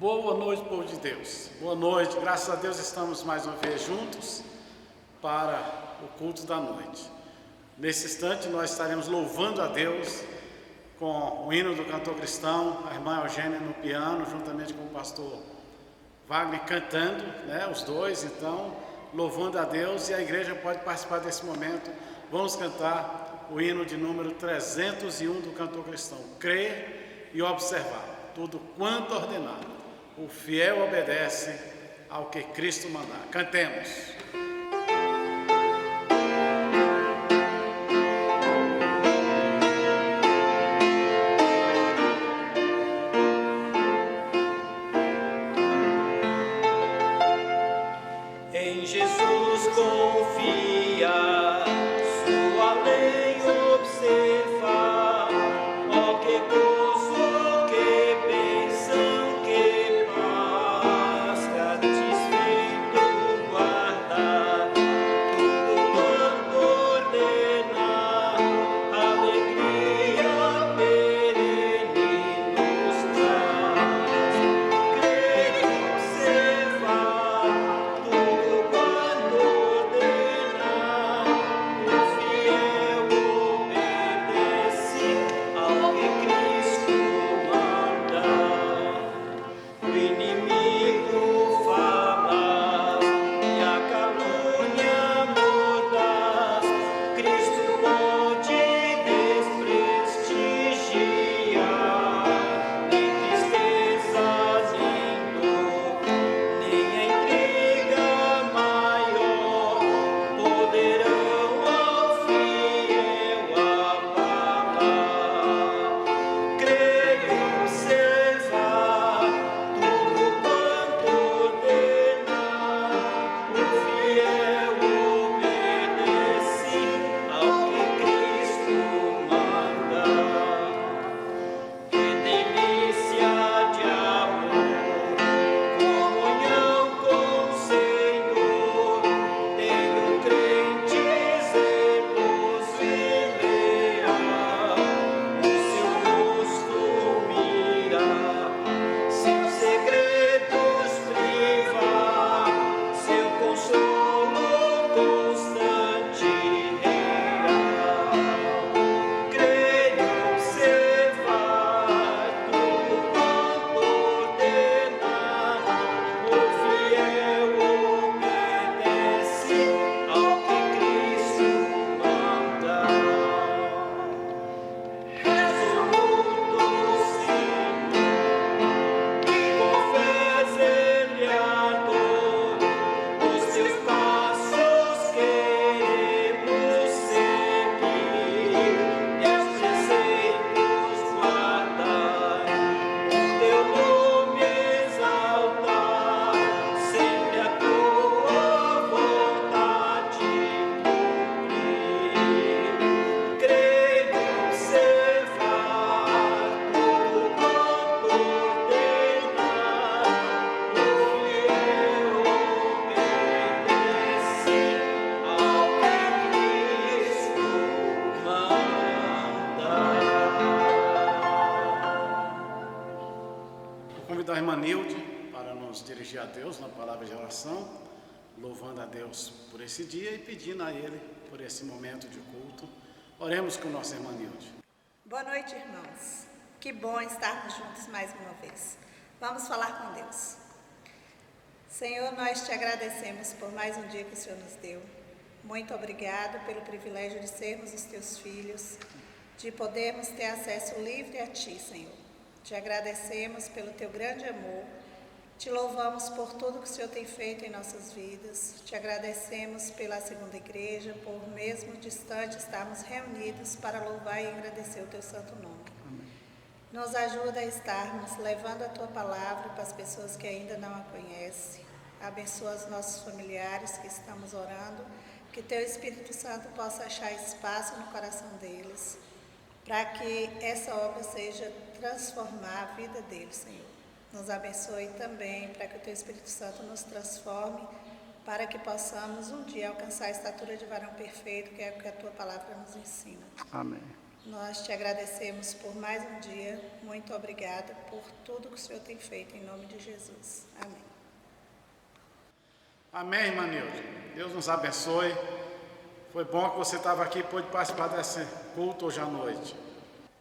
Boa noite, povo de Deus. Boa noite. Graças a Deus estamos mais uma vez juntos para o culto da noite. Nesse instante nós estaremos louvando a Deus com o hino do cantor cristão, a irmã Eugênia no piano, juntamente com o pastor Wagner cantando, os dois, então, louvando a Deus, e a igreja pode participar desse momento. Vamos cantar o hino de número 301 do cantor cristão. Crer e observar, tudo quanto ordenado. O fiel obedece ao que Cristo mandar. Cantemos. Em Jesus confia, sua lei observa, ó que gozo, que bênção, que paz, satisfeito guardar, tudo quanto ordena, alegria perene nos traz. Crer e observar, tudo quanto ordena, o fiel obedece ao que Cristo manda. O inimigo fala e a calúnia mordaz, Cristo pode desprestigiar. Nem tristeza, nem dor, nem a intriga maior poderão ao fiel abalar. Crer e observar, tudo quanto ordena, o fiel obedece ao que Cristo manda. Que delícia de amor, comunhão com o Senhor, tem um crente zeloso e leal, o seu rosto mira, seus segredos priva, seu consolo constante real. Crer e observar, tudo quanto ordena, o fiel obedece ao que Cristo manda. Resoluto, Senhor, e com fé zelador, os teus passos queremos seguir, teus preceitos guardar, o teu nome exaltar, sempre a tua vontade cumprir. Crer e observar, tudo quanto ordena, o fiel obedece ao que Cristo manda. Vou convidar a irmã Nilde para nos dirigir a Deus na palavra de oração, louvando a Deus por esse dia e pedindo a Ele por esse momento de culto. Oremos com nossa irmã Nilde. Boa noite, irmãos. Que bom estarmos juntos mais uma vez. Vamos falar com Deus. Senhor, nós te agradecemos por mais um dia que o Senhor nos deu. Muito obrigado pelo privilégio de sermos os teus filhos, de podermos ter acesso livre a ti, Senhor. Te agradecemos pelo teu grande amor. Te louvamos por tudo que o Senhor tem feito em nossas vidas. Te agradecemos pela segunda igreja, por mesmo distante estarmos reunidos para louvar e agradecer o teu santo nome. Nos ajuda a estarmos levando a tua palavra para as pessoas que ainda não a conhecem. Abençoa os nossos familiares que estamos orando, que teu Espírito Santo possa achar espaço no coração deles, para que essa obra seja transformar a vida deles, Senhor. Nos abençoe também para que o teu Espírito Santo nos transforme, para que possamos um dia alcançar a estatura de varão perfeito, que é o que a tua palavra nos ensina. Amém. Nós te agradecemos por mais um dia. Muito obrigada por tudo que o Senhor tem feito, em nome de Jesus. Amém. Amém, irmã Nilde. Deus nos abençoe. Foi bom que você estava aqui e pôde participar desse culto hoje à noite.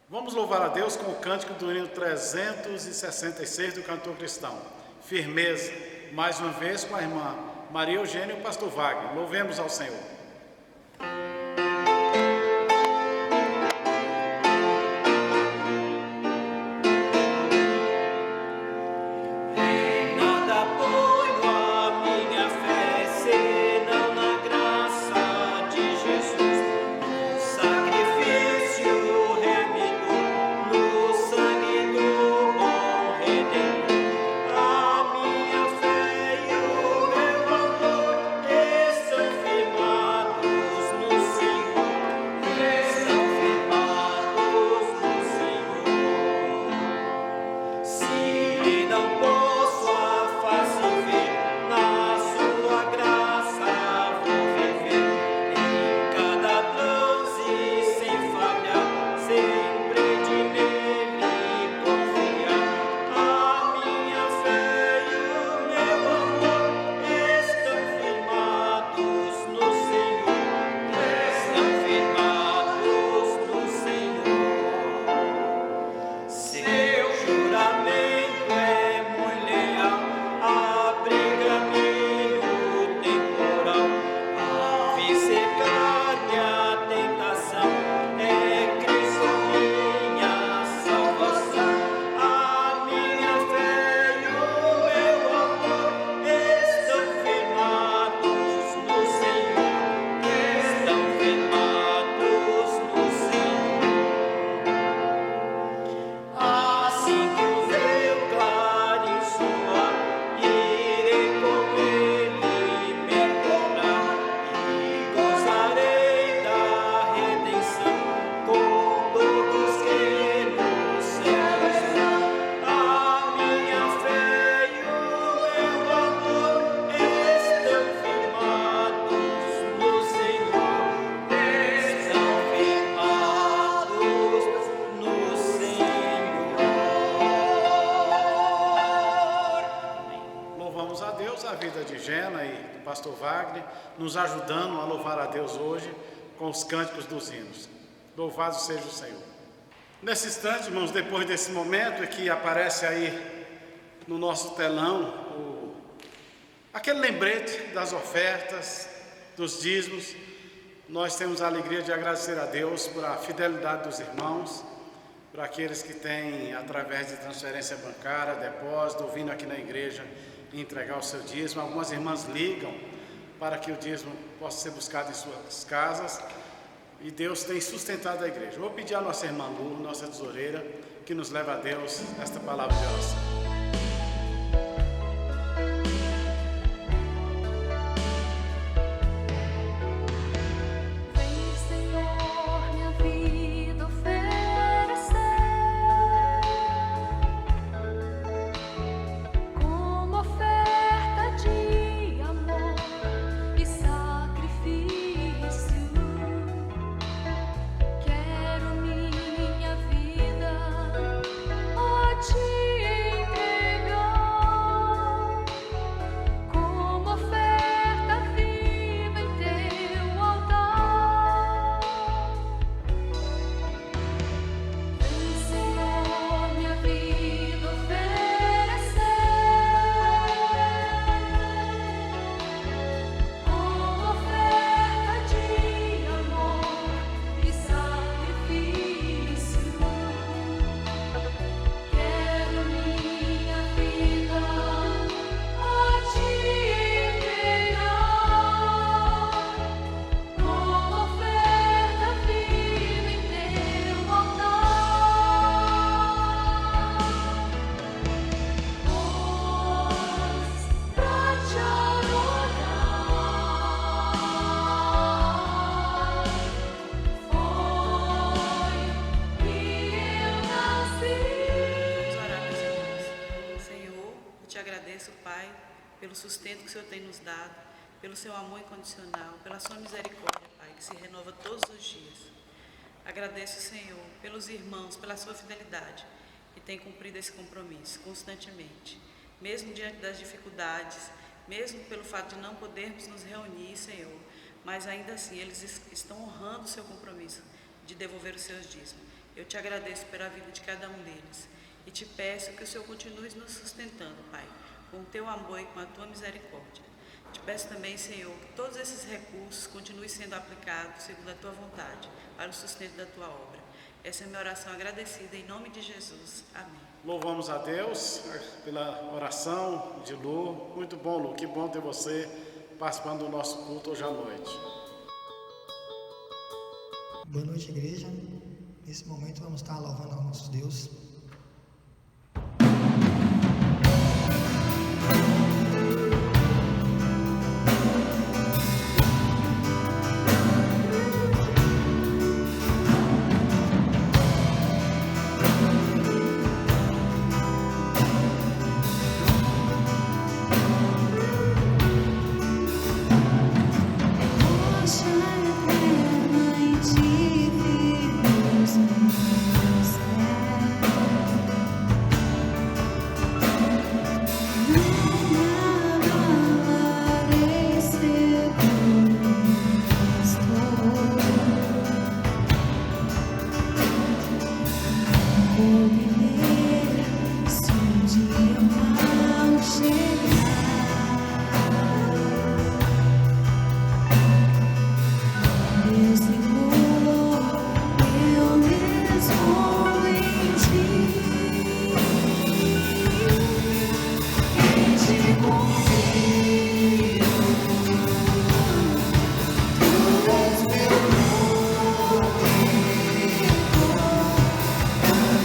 Vamos louvar a Deus com o cântico do hino 366 do cantor cristão. Firmeza. Mais uma vez com a irmã Maria Eugênia e o pastor Wagner. Louvemos ao Senhor. Pastor Wagner, nos ajudando a louvar a Deus hoje com os cânticos dos hinos. Louvado seja o Senhor. Nesse instante, irmãos, depois desse momento que aparece aí no nosso telão aquele lembrete das ofertas, dos dízimos, nós temos a alegria de agradecer a Deus por a fidelidade dos irmãos, por aqueles que têm, através de transferência bancária, depósito, vindo aqui na igreja entregar o seu dízimo. Algumas irmãs ligam para que o dízimo possa ser buscado em suas casas, e Deus tem sustentado a igreja. Vou pedir à nossa irmã Lu, nossa tesoureira, que nos leve a Deus esta palavra de oração. Pelo sustento que o Senhor tem nos dado, pelo seu amor incondicional, pela sua misericórdia, Pai, que se renova todos os dias. Agradeço, Senhor, pelos irmãos, pela sua fidelidade, que tem cumprido esse compromisso constantemente, mesmo diante das dificuldades, mesmo pelo fato de não podermos nos reunir, Senhor, mas ainda assim eles estão honrando o seu compromisso de devolver os seus dízimos. Eu te agradeço pela vida de cada um deles e te peço que o Senhor continue nos sustentando, Pai, com o teu amor e com a tua misericórdia. Te peço também, Senhor, que todos esses recursos continuem sendo aplicados segundo a tua vontade, para o sustento da tua obra. Essa é a minha oração agradecida em nome de Jesus. Amém. Louvamos a Deus pela oração de Lu. Muito bom, Lu. Que bom ter você participando do nosso culto hoje à noite. Boa noite, igreja. Nesse momento vamos estar louvando ao nosso Deus.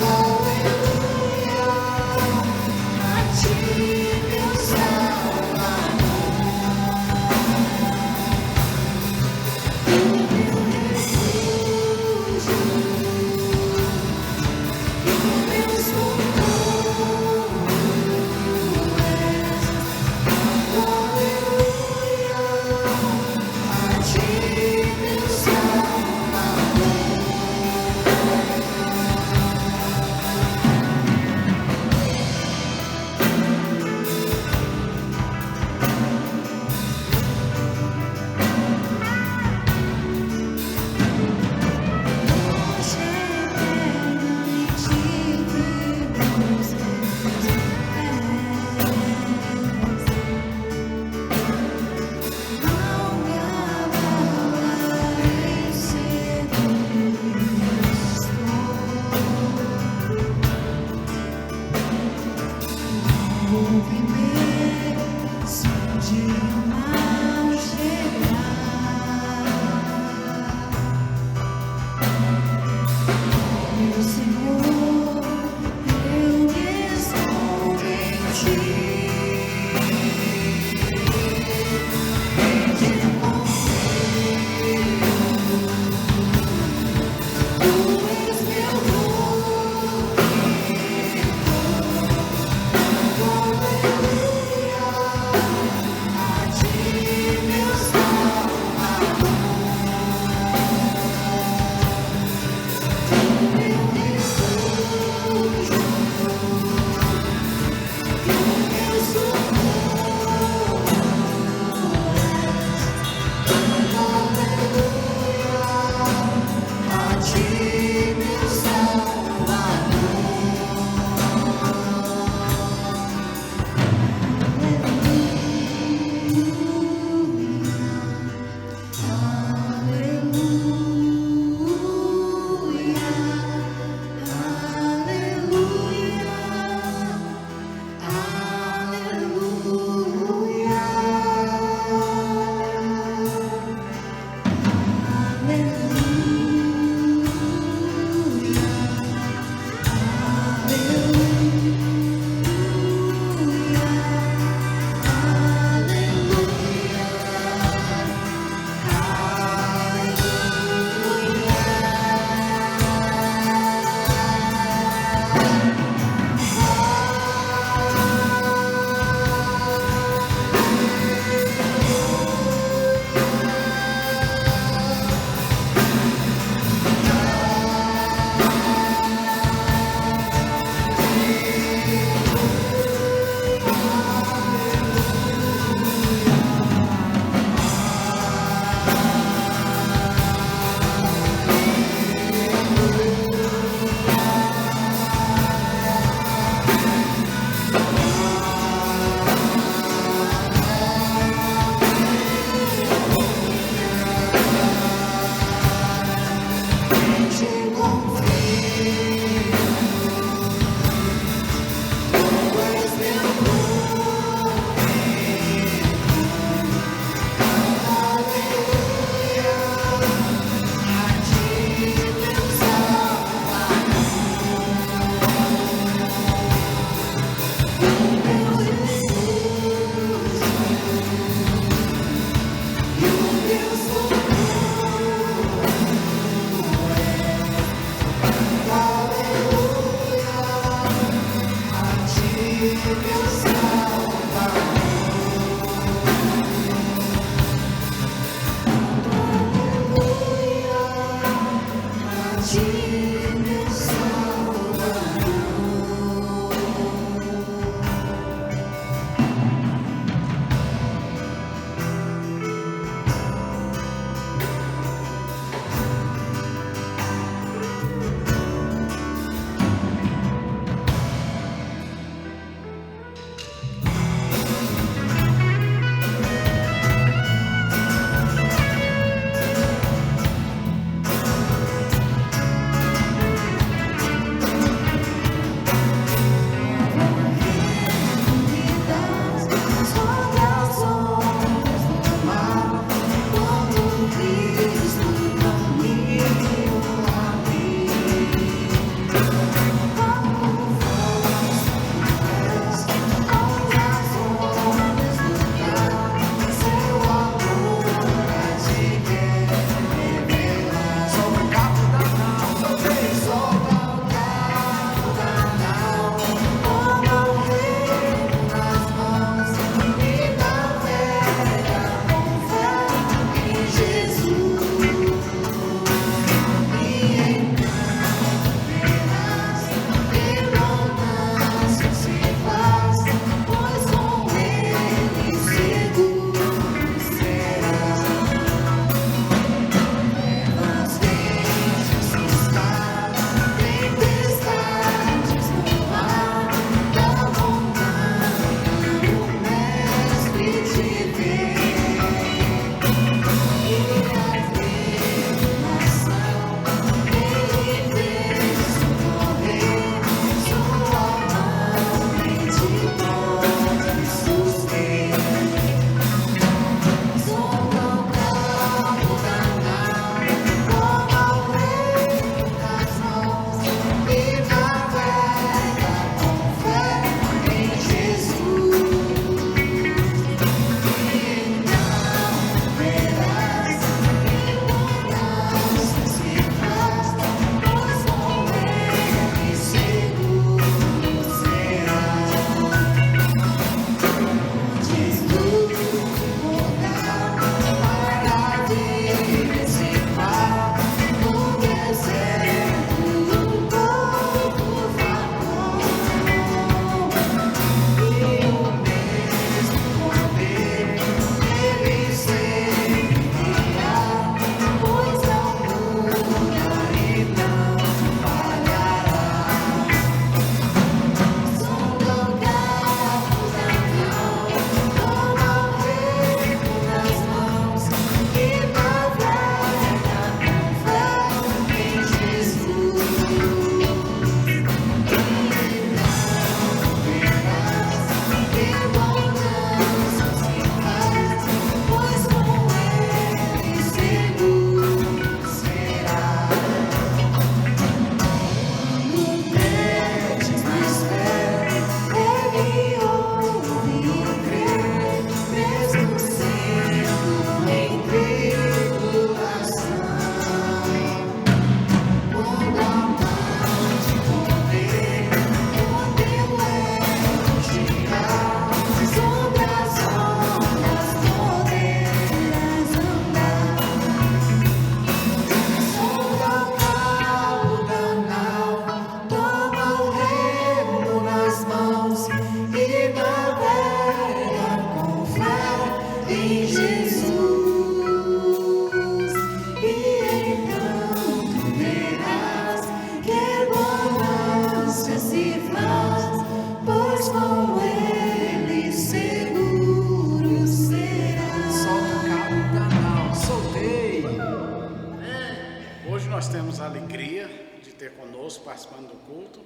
Oh, do culto,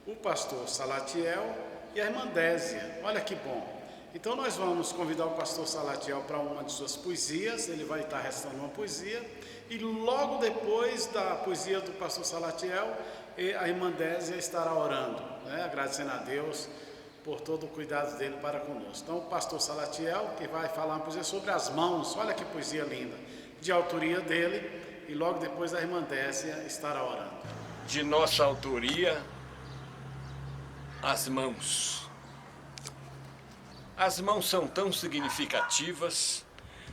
o pastor Salatiel e a irmã Désia. Olha que bom. Então nós vamos convidar o pastor Salatiel para uma de suas poesias, ele vai estar recitando uma poesia, e logo depois da poesia do pastor Salatiel, a irmã Désia estará orando, né, agradecendo a Deus por todo o cuidado dele para conosco. Então o pastor Salatiel, que vai falar uma poesia sobre as mãos, olha que poesia linda, de autoria dele, e logo depois a irmã Désia estará orando. De nossa autoria, as mãos. As mãos são tão significativas,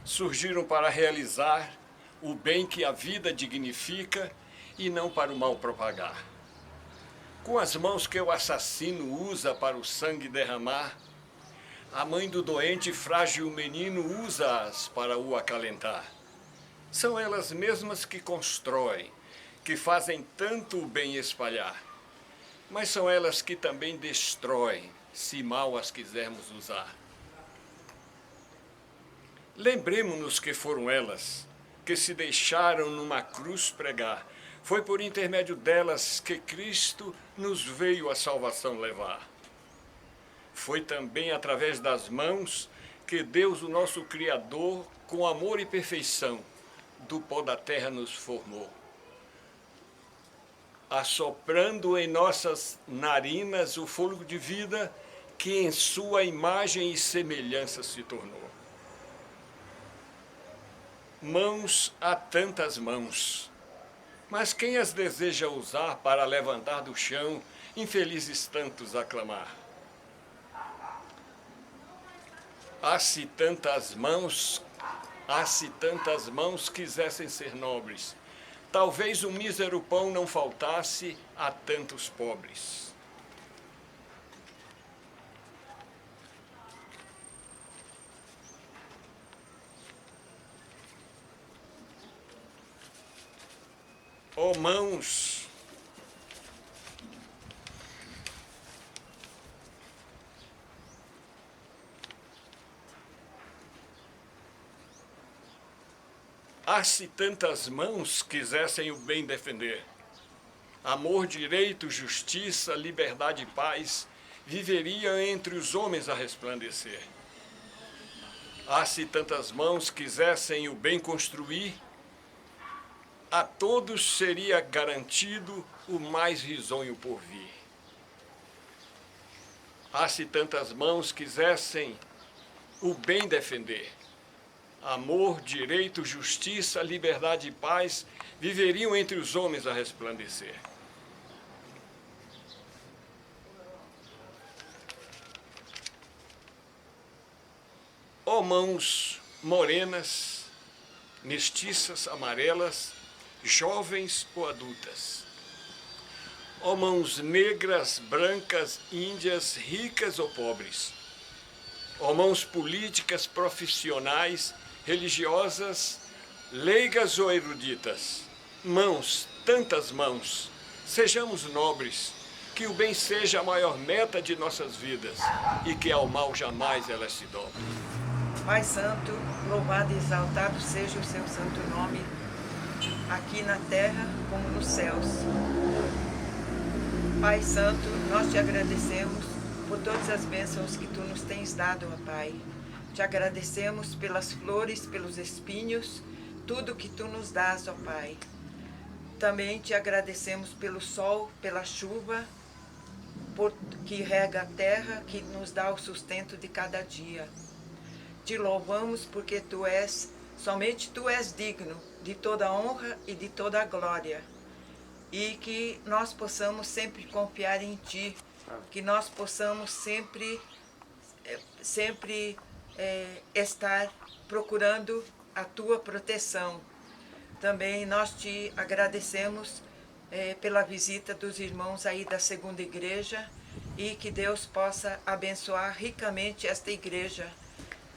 surgiram para realizar o bem que a vida dignifica e não para o mal propagar. Com as mãos que o assassino usa para o sangue derramar, a mãe do doente e frágil menino usa-as para o acalentar. São elas mesmas que constroem, que fazem tanto o bem espalhar, mas são elas que também destroem, se mal as quisermos usar. Lembremo-nos que foram elas que se deixaram numa cruz pregar. Foi por intermédio delas que Cristo nos veio a salvação levar. Foi também através das mãos que Deus, o nosso Criador, com amor e perfeição, do pó da terra nos formou, assoprando em nossas narinas o fôlego de vida que em sua imagem e semelhança se tornou. Mãos há tantas mãos, mas quem as deseja usar para levantar do chão, infelizes tantos a clamar? Há-se tantas mãos quisessem ser nobres, talvez um mísero pão não faltasse a tantos pobres. Ó mãos, há-se tantas mãos quisessem o bem defender. Amor, direito, justiça, liberdade e paz viveriam entre os homens a resplandecer. Há-se tantas mãos quisessem o bem construir, a todos seria garantido o mais risonho porvir. Há-se tantas mãos quisessem o bem defender. Amor, direito, justiça, liberdade e paz viveriam entre os homens a resplandecer. Ó mãos morenas, mestiças, amarelas, jovens ou adultas. Ó mãos negras, brancas, índias, ricas ou pobres. Ó mãos políticas, profissionais, religiosas, leigas ou eruditas. Mãos, tantas mãos, sejamos nobres, que o bem seja a maior meta de nossas vidas e que ao mal jamais elas se dobrem. Pai Santo, louvado e exaltado seja o seu santo nome, aqui na terra como nos céus. Pai Santo, nós te agradecemos por todas as bênçãos que tu nos tens dado, ó Pai. Te agradecemos pelas flores, pelos espinhos, tudo que tu nos dás, ó Pai. Também te agradecemos pelo sol, pela chuva, por que rega a terra, que nos dá o sustento de cada dia. Te louvamos porque somente tu és digno de toda honra e de toda glória. E que nós possamos sempre confiar em ti, que nós possamos sempre estar procurando a tua proteção. Também nós te agradecemos pela visita dos irmãos aí da segunda igreja e que Deus possa abençoar ricamente esta igreja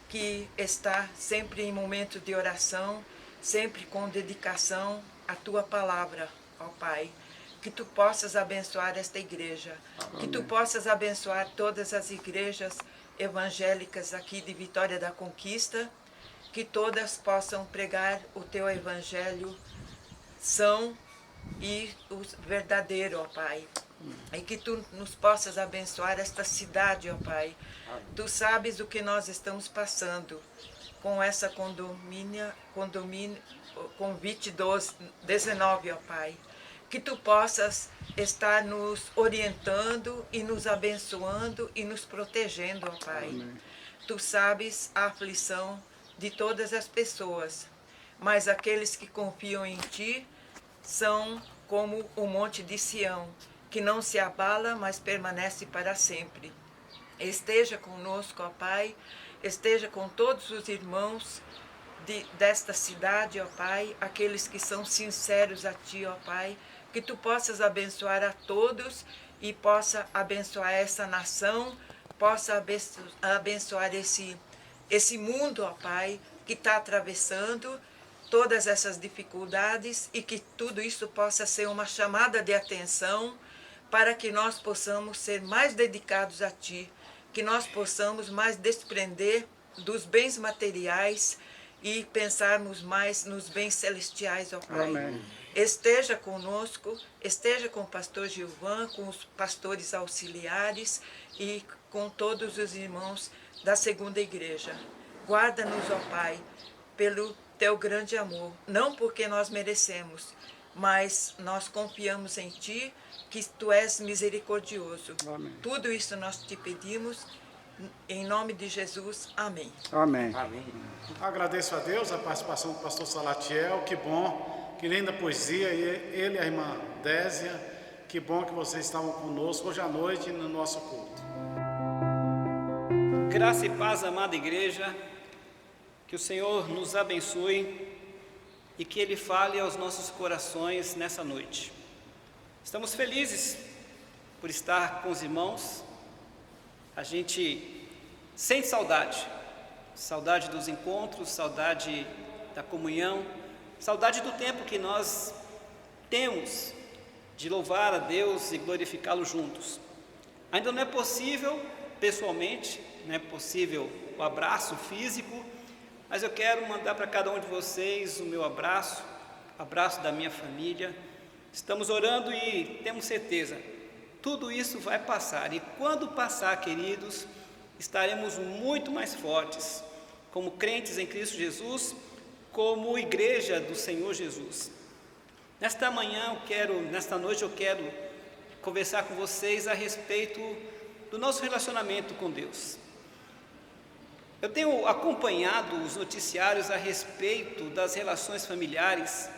que está sempre em momento de oração, sempre com dedicação à tua palavra, ó Pai. Que tu possas abençoar esta igreja, amém. Que tu possas abençoar todas as igrejas evangélicas aqui de Vitória da Conquista, que todas possam pregar o teu evangelho são e o verdadeiro, ó Pai. e que Tu nos possas abençoar esta cidade, ó Pai. Tu sabes o que nós estamos passando com essa convite 19, ó Pai. Que Tu possas estar nos orientando e nos abençoando e nos protegendo, ó Pai. Amém. Tu sabes a aflição de todas as pessoas, mas aqueles que confiam em Ti são como o monte de Sião, que não se abala, mas permanece para sempre. Esteja conosco, ó Pai, esteja com todos os irmãos desta cidade, ó Pai, aqueles que são sinceros a Ti, ó Pai, que Tu possas abençoar a todos e possa abençoar essa nação, possa abençoar esse mundo, ó Pai, que está atravessando todas essas dificuldades e que tudo isso possa ser uma chamada de atenção para que nós possamos ser mais dedicados a Ti, que nós possamos mais desprender dos bens materiais e pensarmos mais nos bens celestiais, ó Pai. Amém. Esteja conosco, esteja com o pastor Gilvan, com os pastores auxiliares e com todos os irmãos da segunda igreja. Guarda-nos, ó Pai, pelo Teu grande amor, não porque nós merecemos, mas nós confiamos em Ti, que Tu és misericordioso. Amém. Tudo isso nós Te pedimos, em nome de Jesus. Amém. Amém. Amém. Agradeço a Deus a participação do pastor Salatiel, que bom, que linda poesia, e ele e a irmã Désia, que bom que vocês estavam conosco hoje à noite no nosso culto. Graça e paz, amada igreja, que o Senhor nos abençoe e que Ele fale aos nossos corações nessa noite. Estamos felizes por estar com os irmãos. A gente sente saudade dos encontros, saudade da comunhão, saudade do tempo que nós temos de louvar a Deus e glorificá-lo juntos. Ainda não é possível pessoalmente, não é possível o abraço físico, mas eu quero mandar para cada um de vocês o meu abraço da minha família. Estamos orando e temos certeza, tudo isso vai passar. E quando passar, queridos, estaremos muito mais fortes, como crentes em Cristo Jesus, como igreja do Senhor Jesus. Nesta noite eu quero conversar com vocês a respeito do nosso relacionamento com Deus. Eu tenho acompanhado os noticiários a respeito das relações familiares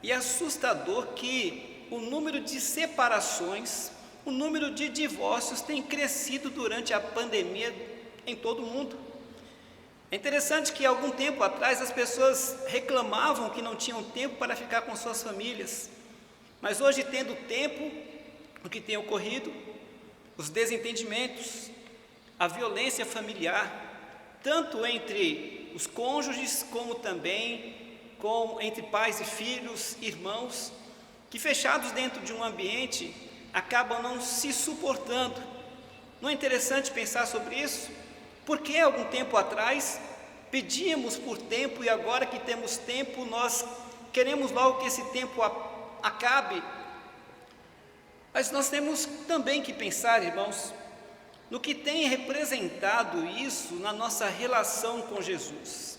e é assustador que o número de separações, o número de divórcios tem crescido durante a pandemia em todo o mundo. É interessante que algum tempo atrás as pessoas reclamavam que não tinham tempo para ficar com suas famílias, mas hoje, tendo tempo, o que tem ocorrido, os desentendimentos, a violência familiar, tanto entre os cônjuges, como também entre pais e filhos, irmãos, que fechados dentro de um ambiente, acabam não se suportando. Não é interessante pensar sobre isso? Porque algum tempo atrás pedíamos por tempo e agora que temos tempo, nós queremos logo que esse tempo acabe. Mas nós temos também que pensar, irmãos, no que tem representado isso na nossa relação com Jesus.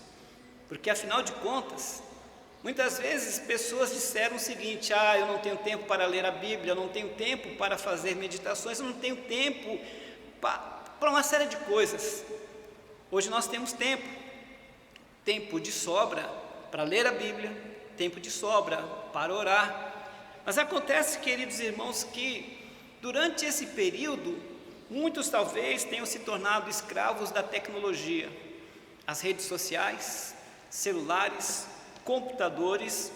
Porque, afinal de contas, muitas vezes pessoas disseram o seguinte: eu não tenho tempo para ler a Bíblia, eu não tenho tempo para fazer meditações, eu não tenho tempo para uma série de coisas. Hoje nós temos tempo de sobra para ler a Bíblia, tempo de sobra para orar. Mas acontece, queridos irmãos, que durante esse período, muitos talvez tenham se tornado escravos da tecnologia, as redes sociais, celulares, computadores,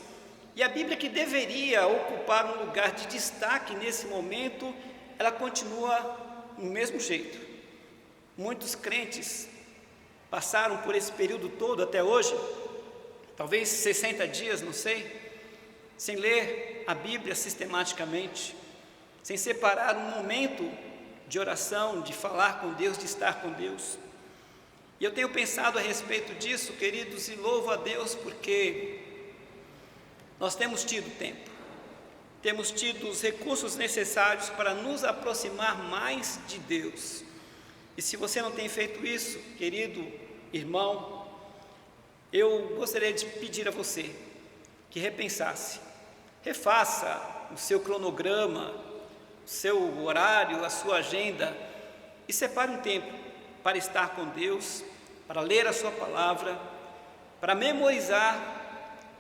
e a Bíblia, que deveria ocupar um lugar de destaque nesse momento, ela continua do mesmo jeito. Muitos crentes passaram por esse período todo até hoje, talvez 60 dias, não sei, sem ler a Bíblia sistematicamente, sem separar um momento de oração, de falar com Deus, de estar com Deus. E eu tenho pensado a respeito disso, queridos, e louvo a Deus porque nós temos tido tempo. temos tido os recursos necessários para nos aproximar mais de Deus. E se você não tem feito isso, querido irmão, eu gostaria de pedir a você que repensasse, refaça o seu cronograma, o seu horário, a sua agenda e separe um tempo para estar com Deus, para ler a sua palavra, para memorizar.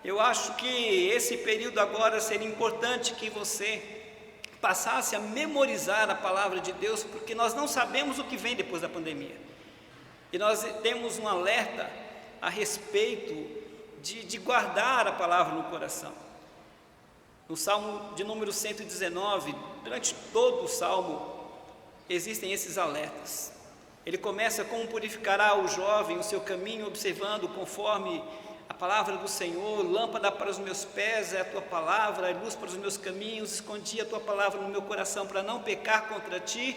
Eu acho que esse período agora seria importante que você passasse a memorizar a palavra de Deus, porque nós não sabemos o que vem depois da pandemia. E nós temos um alerta a respeito de guardar a palavra no coração. No Salmo de número 119, durante todo o Salmo, existem esses alertas. Ele começa: como purificará o jovem o seu caminho, observando conforme a palavra do Senhor, lâmpada para os meus pés é a tua palavra, é luz para os meus caminhos, escondi a tua palavra no meu coração para não pecar contra ti.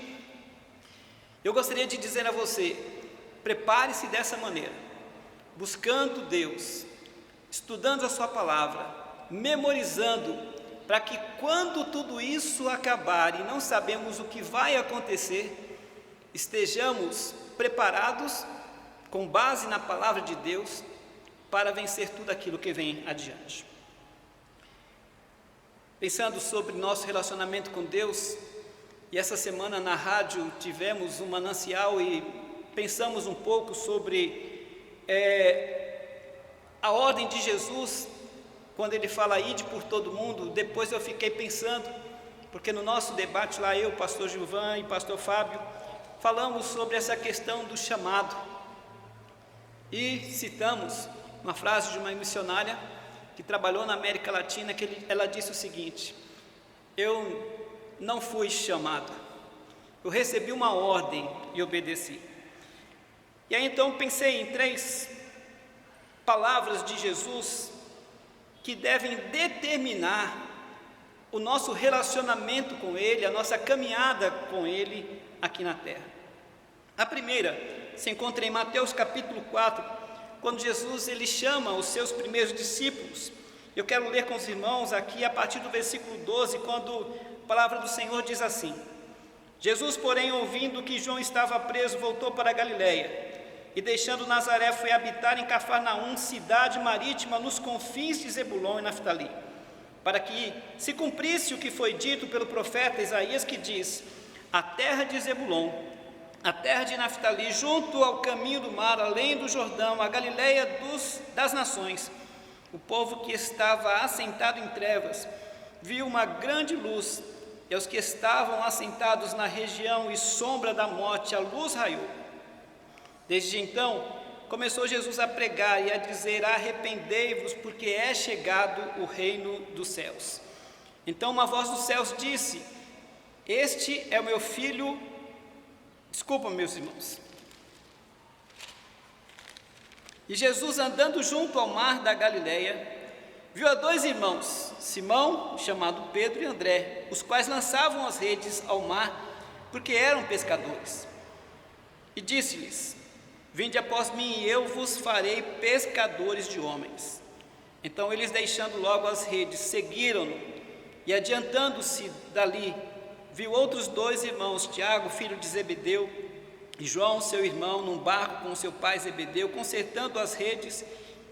Eu gostaria de dizer a você, prepare-se dessa maneira, buscando Deus, estudando a sua palavra, memorizando, para que quando tudo isso acabar e não sabemos o que vai acontecer, estejamos preparados com base na palavra de Deus para vencer tudo aquilo que vem adiante. Pensando sobre nosso relacionamento com Deus, e essa semana na rádio tivemos um manancial e pensamos um pouco sobre a ordem de Jesus, quando ele fala ide por todo mundo. Depois eu fiquei pensando, porque no nosso debate lá, eu, pastor Gilvan e pastor Fábio, falamos sobre essa questão do chamado, e citamos uma frase de uma missionária que trabalhou na América Latina, que ela disse o seguinte: eu não fui chamado, eu recebi uma ordem e obedeci. E aí então pensei em 3 palavras de Jesus que devem determinar o nosso relacionamento com Ele, a nossa caminhada com Ele aqui na terra. A primeira se encontra em Mateus capítulo 4, quando Jesus ele chama os seus primeiros discípulos. Eu quero ler com os irmãos aqui a partir do versículo 12, quando a palavra do Senhor diz assim: Jesus, porém, ouvindo que João estava preso, voltou para a Galiléia, e deixando Nazaré foi habitar em Cafarnaum, cidade marítima nos confins de Zebulon e Naftali, para que se cumprisse o que foi dito pelo profeta Isaías, que diz: a terra de Zebulon, a terra de Naftali, junto ao caminho do mar, além do Jordão, a Galiléia das nações, o povo que estava assentado em trevas viu uma grande luz, e aos que estavam assentados na região e sombra da morte, a luz raiou. Desde então, começou Jesus a pregar e a dizer: arrependei-vos, porque é chegado o reino dos céus. Então uma voz dos céus disse: este é o meu filho. Desculpa, meus irmãos. E Jesus, andando junto ao mar da Galiléia, viu a 2 irmãos, Simão, chamado Pedro, e André, os quais lançavam as redes ao mar, porque eram pescadores. E disse-lhes: vinde após mim, e eu vos farei pescadores de homens. Então eles, deixando logo as redes, seguiram-no, e adiantando-se dali, viu outros 2 irmãos, Tiago, filho de Zebedeu, e João, seu irmão, num barco com seu pai Zebedeu, consertando as redes,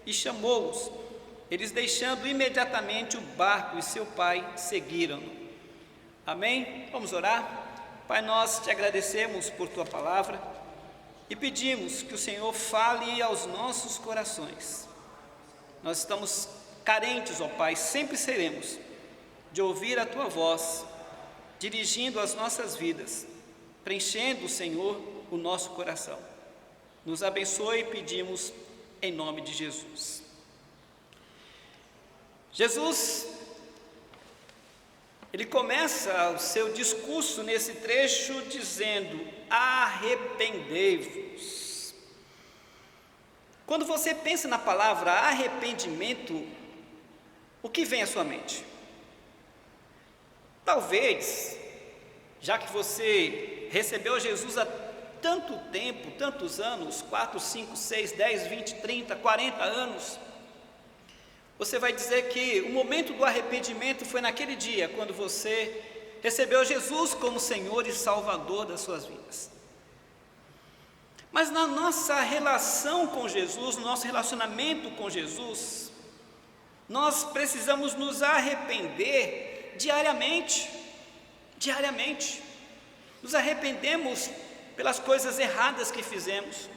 e chamou-os. Eles, deixando imediatamente o barco e seu pai, seguiram-no. Amém? Vamos orar? Pai, nós te agradecemos por tua palavra e pedimos que o Senhor fale aos nossos corações. Nós estamos carentes, ó Pai, sempre seremos, de ouvir a tua voz, dirigindo as nossas vidas, preenchendo, Senhor, o nosso coração. Nos abençoe e pedimos em nome de Jesus. Jesus, ele começa o seu discurso nesse trecho dizendo: arrependei-vos. Quando você pensa na palavra arrependimento, o que vem à sua mente? Talvez, já que você recebeu Jesus há tanto tempo, tantos anos, 4, 5, 6, 10, 20, 30, 40 anos, você vai dizer que o momento do arrependimento foi naquele dia, quando você recebeu Jesus como Senhor e Salvador das suas vidas. Mas na nossa relação com Jesus, no nosso relacionamento com Jesus, nós precisamos nos arrepender diariamente. Diariamente. Nos arrependemos pelas coisas erradas que fizemos,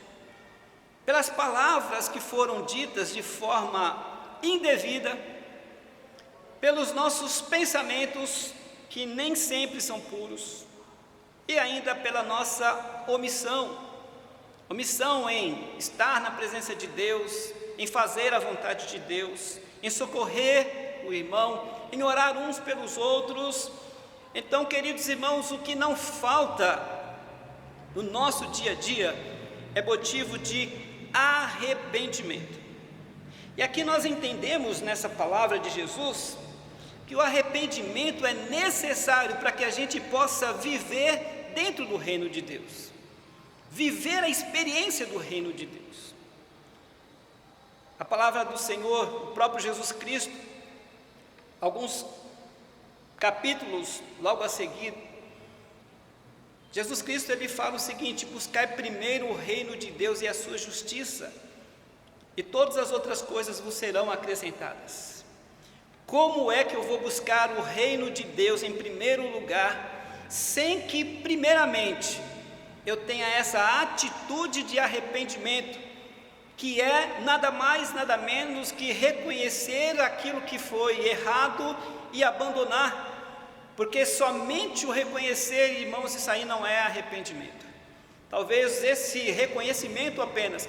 pelas palavras que foram ditas de forma indevida, pelos nossos pensamentos que nem sempre são puros, e ainda pela nossa omissão em estar na presença de Deus, em fazer a vontade de Deus, em socorrer o irmão, em orar uns pelos outros. Então, queridos irmãos, o que não falta no nosso dia a dia é motivo de arrependimento. E aqui nós entendemos nessa palavra de Jesus que o arrependimento é necessário para que a gente possa viver dentro do reino de Deus, viver a experiência do reino de Deus. A palavra do Senhor, o próprio Jesus Cristo, alguns capítulos logo a seguir, Jesus Cristo ele fala o seguinte: buscai primeiro o reino de Deus e a sua justiça, e todas as outras coisas vos serão acrescentadas. Como é que eu vou buscar o reino de Deus em primeiro lugar, sem que primeiramente eu tenha essa atitude de arrependimento, que é nada mais, nada menos que reconhecer aquilo que foi errado e abandonar? Porque somente o reconhecer, irmãos, isso aí não é arrependimento. Talvez esse reconhecimento apenas,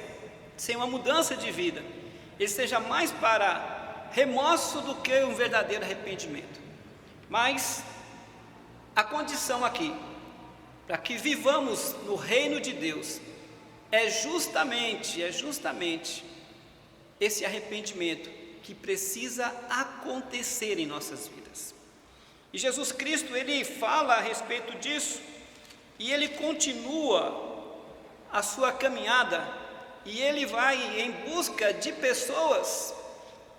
sem uma mudança de vida, ele seja mais para remorso do que um verdadeiro arrependimento. Mas a condição aqui, para que vivamos no reino de Deus, é justamente esse arrependimento que precisa acontecer em nossas vidas. E Jesus Cristo, ele fala a respeito disso, e ele continua a sua caminhada, e ele vai em busca de pessoas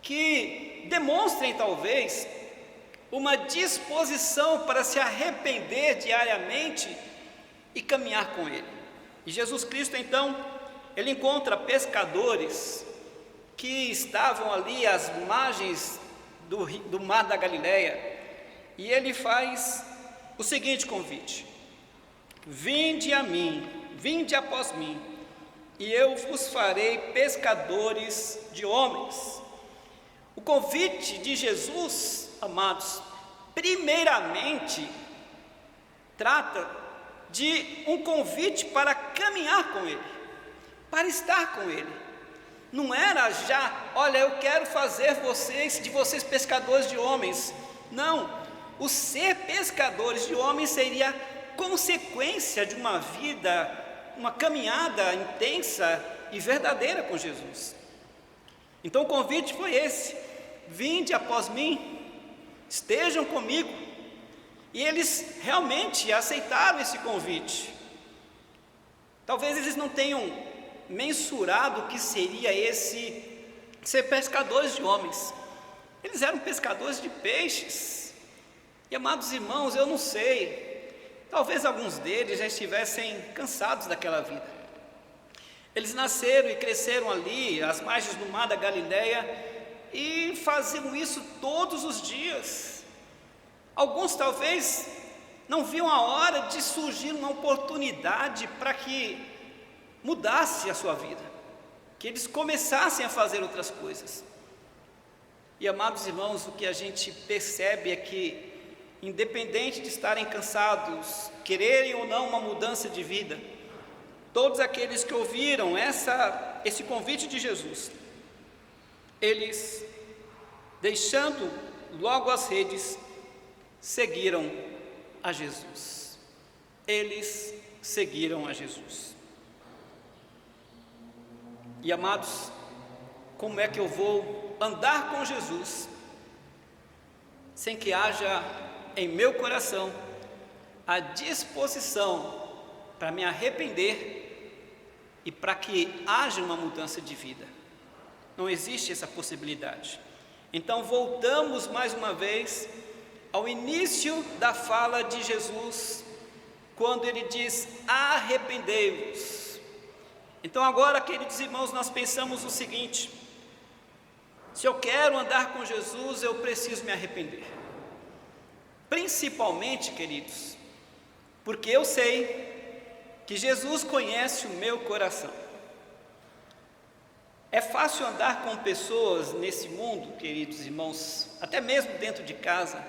que demonstrem talvez uma disposição para se arrepender diariamente e caminhar com ele. E Jesus Cristo então, ele encontra pescadores que estavam ali às margens do mar da Galileia, e ele faz o seguinte convite: vinde a mim, vinde após mim, e eu vos farei pescadores de homens. O convite de Jesus, amados, primeiramente trata de um convite para caminhar com Ele, para estar com Ele. Não era já, olha, eu quero fazer de vocês pescadores de homens. Não, o ser pescadores de homens seria consequência de uma vida, uma caminhada intensa e verdadeira com Jesus. Então o convite foi esse: vinde após mim, estejam comigo. E eles realmente aceitaram esse convite. Talvez eles não tenham mensurado o que seria esse ser pescadores de homens. Eles eram pescadores de peixes. E, amados irmãos, eu não sei, talvez alguns deles já estivessem cansados daquela vida. Eles nasceram e cresceram ali, às margens do mar da Galileia, e faziam isso todos os dias. Alguns talvez não viam a hora de surgir uma oportunidade para que mudasse a sua vida, que eles começassem a fazer outras coisas. E, amados irmãos, o que a gente percebe é que, independente de estarem cansados, quererem ou não uma mudança de vida, todos aqueles que ouviram esse convite de Jesus, eles, deixando logo as redes, seguiram a Jesus. Eles seguiram a Jesus. E, amados, como é que eu vou andar com Jesus sem que haja em meu coração a disposição para me arrepender e para que haja uma mudança de vida? Não existe essa possibilidade. Então voltamos mais uma vez ao início da fala de Jesus, quando ele diz: arrependei-vos. Então agora, queridos irmãos, nós pensamos o seguinte: se eu quero andar com Jesus, eu preciso me arrepender. Principalmente, queridos, porque eu sei que Jesus conhece o meu coração. É fácil andar com pessoas nesse mundo, queridos irmãos, até mesmo dentro de casa,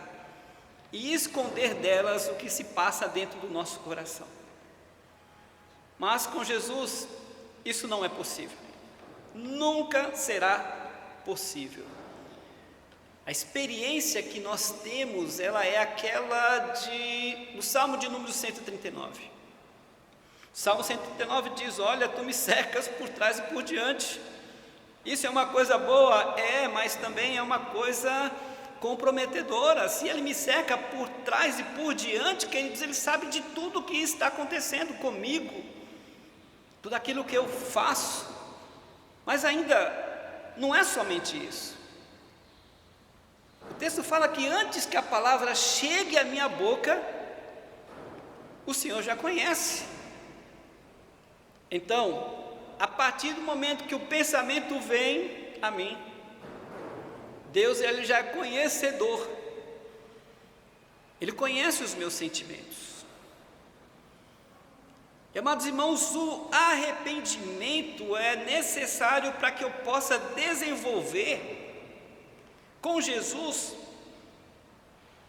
e esconder delas o que se passa dentro do nosso coração. Mas com Jesus, isso não é possível. Nunca será possível. A experiência que nós temos, ela é aquela do Salmo de número 139. O Salmo 139 diz: olha, tu me cercas por trás e por diante. Isso é uma coisa boa? É, mas também é uma coisa comprometedora. Se ele me cerca por trás e por diante, queridos, ele sabe de tudo o que está acontecendo comigo, tudo aquilo que eu faço. Mas ainda não é somente isso. O texto fala que antes que a palavra chegue à minha boca, o Senhor já conhece. Então, a partir do momento que o pensamento vem a mim, Deus, ele já é conhecedor. Ele conhece os meus sentimentos. E, amados irmãos, o arrependimento é necessário para que eu possa desenvolver com Jesus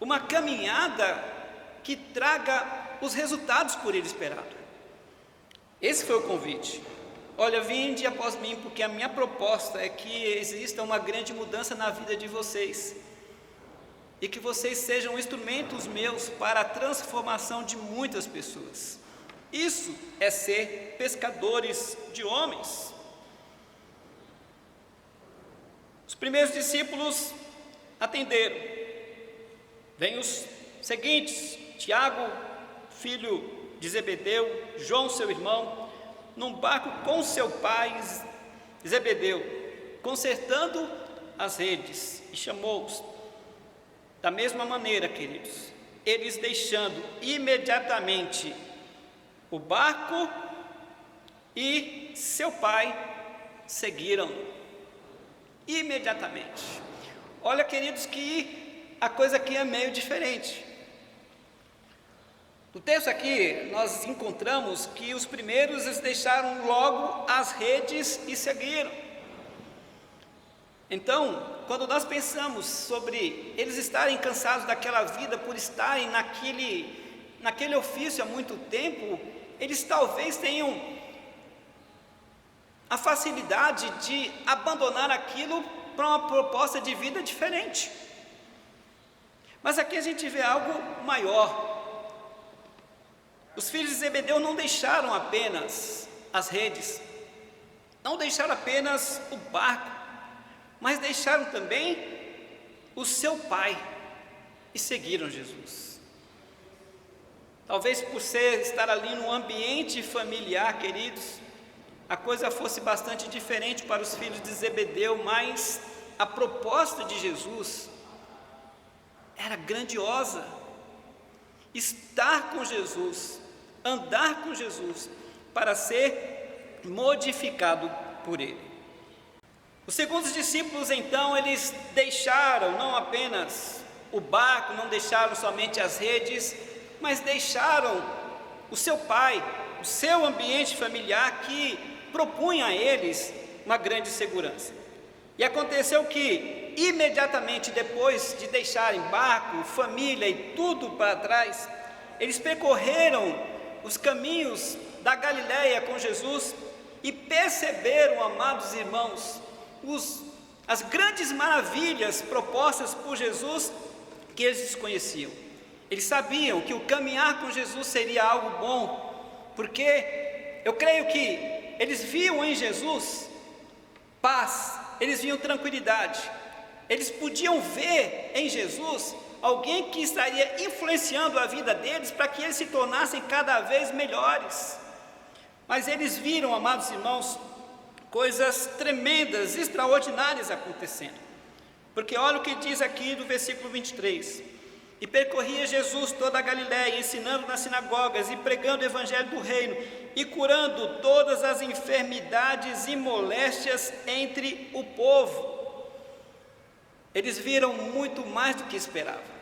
uma caminhada que traga os resultados por ele esperado. Esse foi o convite. Olha, vinde após mim, porque a minha proposta é que exista uma grande mudança na vida de vocês, e que vocês sejam instrumentos meus para a transformação de muitas pessoas. Isso é ser pescadores de homens. Os primeiros discípulos atenderam. Vêm os seguintes: Tiago, filho de Zebedeu, João, seu irmão, num barco com seu pai Zebedeu, consertando as redes, e chamou-os. Da mesma maneira, queridos, eles deixando imediatamente o barco e seu pai, seguiram-no imediatamente. Olha, queridos, que a coisa aqui é meio diferente. No texto aqui, nós encontramos que os primeiros eles deixaram logo as redes e seguiram. Então, quando nós pensamos sobre eles estarem cansados daquela vida, por estarem naquele ofício há muito tempo, eles talvez tenham a facilidade de abandonar aquilo para uma proposta de vida diferente. Mas aqui a gente vê algo maior. Os filhos de Zebedeu não deixaram apenas as redes, não deixaram apenas o barco, mas deixaram também o seu pai e seguiram Jesus. Talvez por estar ali num ambiente familiar, queridos, a coisa fosse bastante diferente para os filhos de Zebedeu, mas a proposta de Jesus era grandiosa. Estar com Jesus, andar com Jesus, para ser modificado por Ele. Os segundos discípulos, então, eles deixaram não apenas o barco, não deixaram somente as redes, mas deixaram o seu pai, o seu ambiente familiar, que propunha a eles uma grande segurança. E aconteceu que, imediatamente depois de deixarem barco, família e tudo para trás, eles percorreram os caminhos da Galileia com Jesus e perceberam, amados irmãos, as grandes maravilhas propostas por Jesus que eles desconheciam. Eles sabiam que o caminhar com Jesus seria algo bom, porque eu creio que eles viam em Jesus paz, eles viam tranquilidade, eles podiam ver em Jesus alguém que estaria influenciando a vida deles para que eles se tornassem cada vez melhores. Mas eles viram, amados irmãos, coisas tremendas, extraordinárias acontecendo. Porque olha o que diz aqui do versículo 23. E percorria Jesus toda a Galiléia, ensinando nas sinagogas e pregando o evangelho do reino e curando todas as enfermidades e moléstias entre o povo. Eles viram muito mais do que esperavam.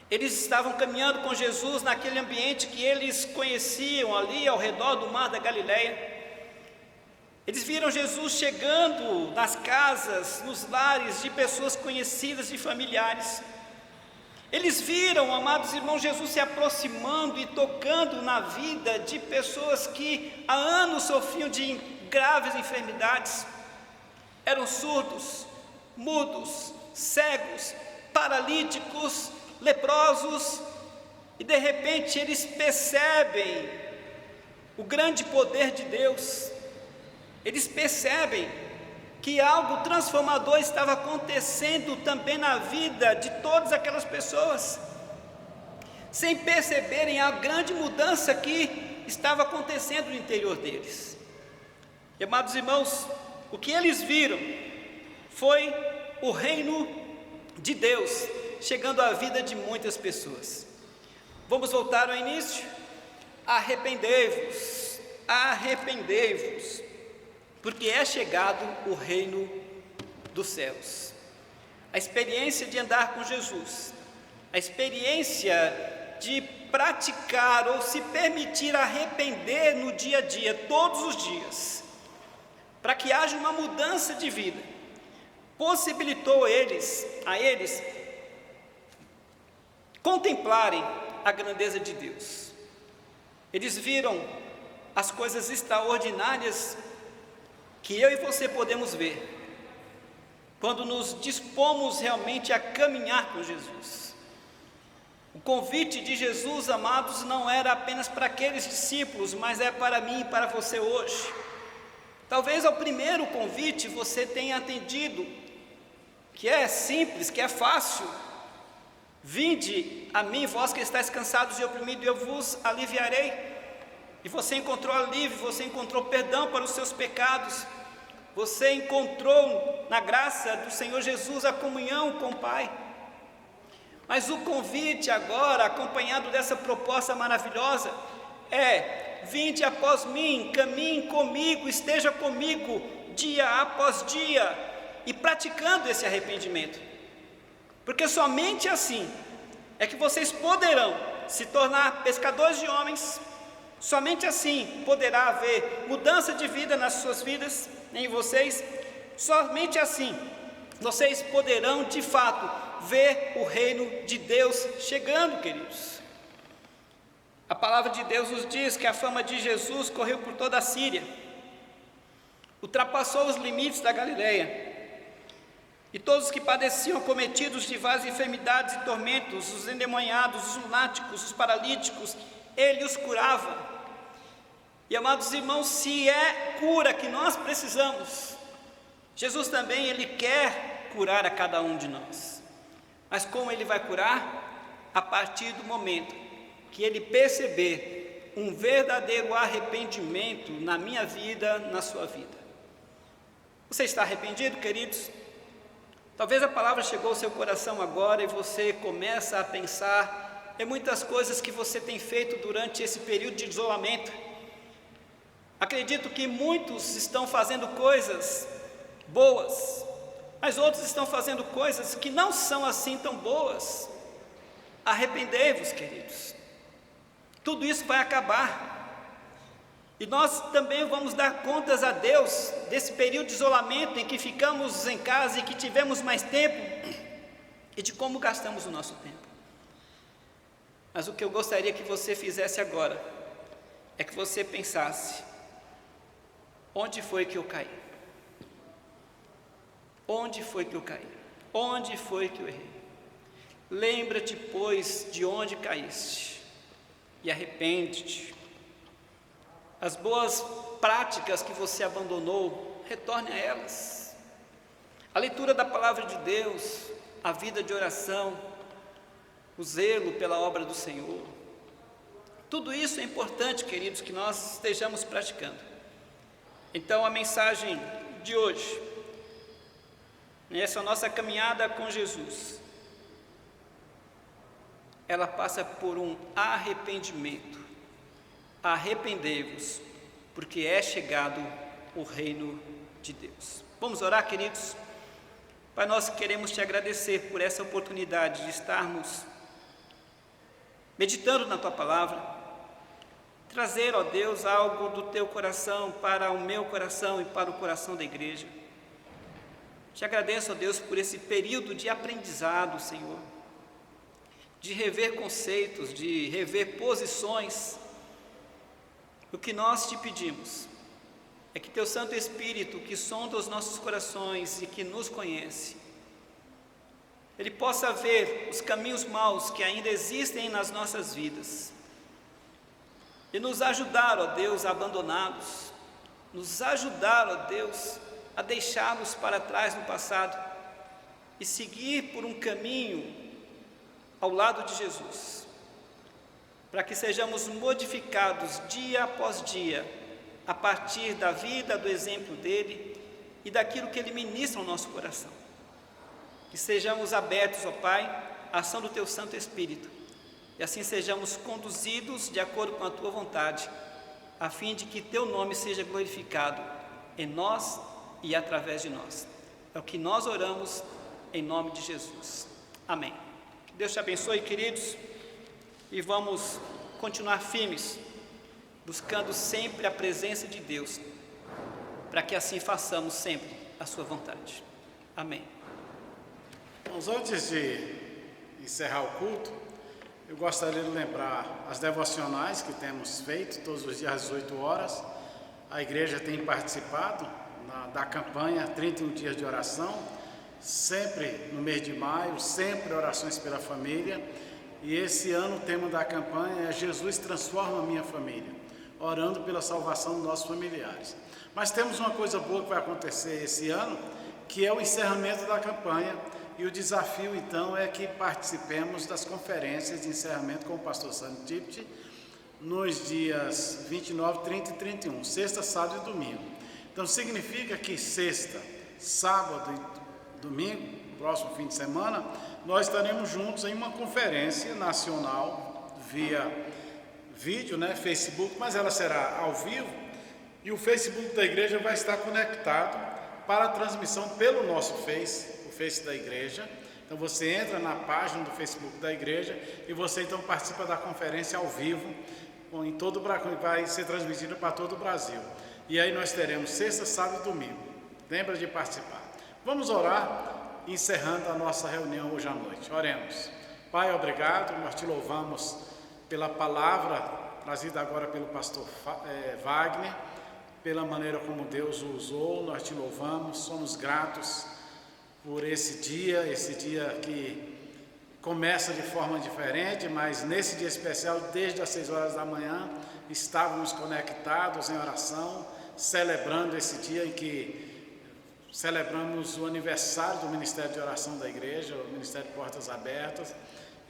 Eles estavam caminhando com Jesus naquele ambiente que eles conheciam ali ao redor do mar da Galiléia. Eles viram Jesus chegando nas casas, nos lares de pessoas conhecidas e familiares. Eles viram, amados irmãos, Jesus se aproximando e tocando na vida de pessoas que há anos sofriam de graves enfermidades. Eram surdos, mudos, cegos, paralíticos, leprosos, e de repente eles percebem o grande poder de Deus. Eles percebem que algo transformador estava acontecendo também na vida de todas aquelas pessoas, sem perceberem a grande mudança que estava acontecendo no interior deles. E, amados irmãos, o que eles viram foi o reino de Deus chegando à vida de muitas pessoas. Vamos voltar ao início? Arrependei-vos, arrependei-vos, porque é chegado o reino dos céus. A experiência de andar com Jesus, a experiência de praticar ou se permitir arrepender no dia a dia, todos os dias, para que haja uma mudança de vida, possibilitou a eles contemplarem a grandeza de Deus. Eles viram as coisas extraordinárias que eu e você podemos ver quando nos dispomos realmente a caminhar com Jesus. O convite de Jesus, amados, não era apenas para aqueles discípulos, mas é para mim e para você hoje. Talvez ao primeiro convite você tenha atendido, que é simples, que é fácil. Vinde a mim, vós que estáis cansados e oprimidos, eu vos aliviarei. E você encontrou alívio, você encontrou perdão para os seus pecados, você encontrou na graça do Senhor Jesus a comunhão com o Pai. Mas o convite agora, acompanhado dessa proposta maravilhosa, é: vinde após mim, caminhe comigo, esteja comigo dia após dia, e praticando esse arrependimento, porque somente assim é que vocês poderão se tornar pescadores de homens. Somente assim poderá haver mudança de vida nas suas vidas, em vocês. Somente assim vocês poderão de fato ver o reino de Deus chegando, queridos. A palavra de Deus nos diz que a fama de Jesus correu por toda a Síria, ultrapassou os limites da Galileia, e todos os que padeciam cometidos de várias enfermidades e tormentos, os endemoniados, os lunáticos, os paralíticos, Ele os curava. E, amados irmãos, se é cura que nós precisamos, Jesus também, Ele quer curar a cada um de nós. Mas como Ele vai curar? A partir do momento que Ele perceber um verdadeiro arrependimento na minha vida, na sua vida. Você está arrependido, queridos? Talvez a palavra chegou ao seu coração agora e você começa a pensar em muitas coisas que você tem feito durante esse período de isolamento. Acredito que muitos estão fazendo coisas boas, mas outros estão fazendo coisas que não são assim tão boas. Arrependei-vos, queridos. Tudo isso vai acabar. E nós também vamos dar contas a Deus desse período de isolamento em que ficamos em casa e que tivemos mais tempo, e de como gastamos o nosso tempo. Mas o que eu gostaria que você fizesse agora é que você pensasse: onde foi que eu caí? Onde foi que eu caí? Onde foi que eu errei? Lembra-te, pois, de onde caíste e arrepende-te. As boas práticas que você abandonou, retorne a elas. A leitura da palavra de Deus, a vida de oração, o zelo pela obra do Senhor. Tudo isso é importante, queridos, que nós estejamos praticando. Então, a mensagem de hoje, nessa nossa caminhada com Jesus, ela passa por um arrependimento. Arrependei-vos, porque é chegado o reino de Deus. Vamos orar, queridos? Pai, nós queremos te agradecer por essa oportunidade de estarmos meditando na tua palavra, trazer, ó Deus, algo do teu coração para o meu coração e para o coração da igreja. Te agradeço, ó Deus, por esse período de aprendizado, Senhor, de rever conceitos, de rever posições. O que nós te pedimos é que teu Santo Espírito, que sonda os nossos corações e que nos conhece, ele possa ver os caminhos maus que ainda existem nas nossas vidas e nos ajudar, ó Deus, a abandoná-los, nos ajudar, ó Deus, a deixá-los para trás no passado e seguir por um caminho ao lado de Jesus, para que sejamos modificados dia após dia, a partir da vida, do exemplo dele e daquilo que ele ministra ao nosso coração. Que sejamos abertos, ó Pai, à ação do teu Santo Espírito, e assim sejamos conduzidos de acordo com a tua vontade, a fim de que teu nome seja glorificado em nós e através de nós. É o que nós oramos em nome de Jesus. Amém. Que Deus te abençoe, queridos, e vamos continuar firmes, buscando sempre a presença de Deus, para que assim façamos sempre a sua vontade. Amém. Mas antes de encerrar o culto, eu gostaria de lembrar as devocionais que temos feito todos os dias às 18 horas. A igreja tem participado da campanha 31 dias de oração, sempre no mês de maio, sempre orações pela família. E esse ano o tema da campanha é Jesus transforma a minha família, orando pela salvação dos nossos familiares. Mas temos uma coisa boa que vai acontecer esse ano, que é o encerramento da campanha, e o desafio então é que participemos das conferências de encerramento com o pastor Sandro Tipti, nos dias 29, 30 e 31, sexta, sábado e domingo. Então significa que sexta, sábado e domingo, próximo fim de semana, nós estaremos juntos em uma conferência nacional via vídeo, Facebook, mas ela será ao vivo, e o Facebook da igreja vai estar conectado para a transmissão pelo nosso Face, o Face da igreja. Então você entra na página do Facebook da igreja e você então participa da conferência ao vivo, em todo o Brasil, vai ser transmitida para todo o Brasil. E aí nós teremos sexta, sábado e domingo. Lembra de participar. Vamos orar, encerrando a nossa reunião hoje à noite. Oremos. Pai, obrigado, nós te louvamos pela palavra trazida agora pelo pastor Wagner, pela maneira como Deus o usou. Nós te louvamos, somos gratos por esse dia que começa de forma diferente, mas nesse dia especial, desde as 6 horas da manhã, estávamos conectados em oração, celebrando esse dia em que celebramos o aniversário do Ministério de Oração da Igreja, o Ministério de Portas Abertas,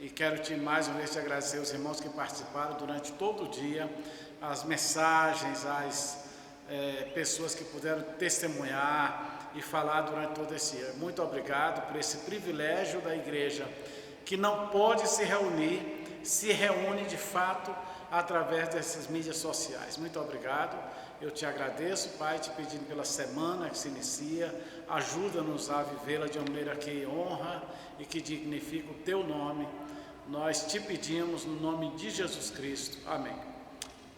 e quero mais uma vez te agradecer os irmãos que participaram durante todo o dia, as mensagens, as pessoas que puderam testemunhar e falar durante todo esse dia. Muito obrigado por esse privilégio da igreja, que não pode se reunir, se reúne de fato através dessas mídias sociais. Muito obrigado, eu te agradeço, Pai, te pedindo pela semana que se inicia, ajuda-nos a vivê-la de uma maneira que honra e que dignifica o teu nome. Nós te pedimos no nome de Jesus Cristo. Amém.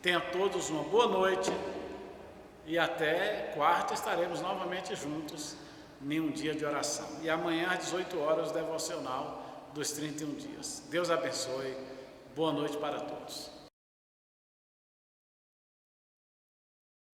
Tenha todos uma boa noite e até quarta estaremos novamente juntos em um dia de oração. E amanhã às 18 horas o devocional dos 31 dias. Deus abençoe. Boa noite para todos.